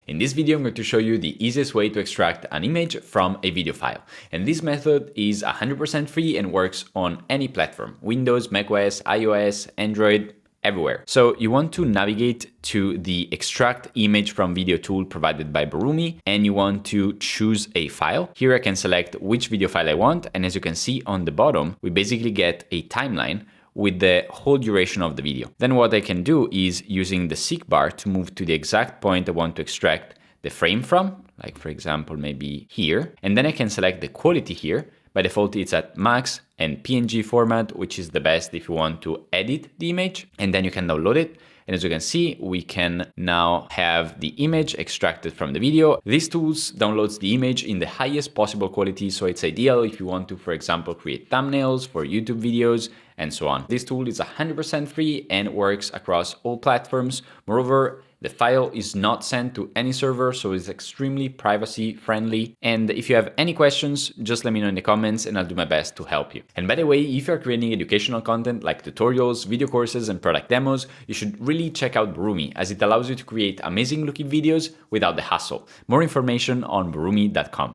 In this video, I'm going to show you the easiest way to extract an image from a video file. And this method is 100% free and works on any platform: Windows, macOS, iOS, Android, everywhere. So you want to navigate to the extract image from video tool provided by Borumi, and you want to choose a file. Here I can select which video file I want, and as you can see on the bottom, we basically get a timeline with the whole duration of the video. Then what I can do is, using the seek bar, to move to the exact point I want to extract the frame from, like for example maybe here, and then I can select the quality here. By default it's at max and PNG format, which is the best if you want to edit the image, and then you can download it. And as you can see, we can now have the image extracted from the video. These tools downloads the image in the highest possible quality, so it's ideal if you want to, for example, create thumbnails for YouTube videos and so on. This tool is 100% free and works across all platforms. Moreover, the file is not sent to any server, so it's extremely privacy friendly. And if you have any questions, just let me know in the comments and I'll do my best to help you. And by the way, if you're creating educational content like tutorials, video courses, and product demos, you should really check out Borumi, as it allows you to create amazing looking videos without the hassle. More information on borumi.com.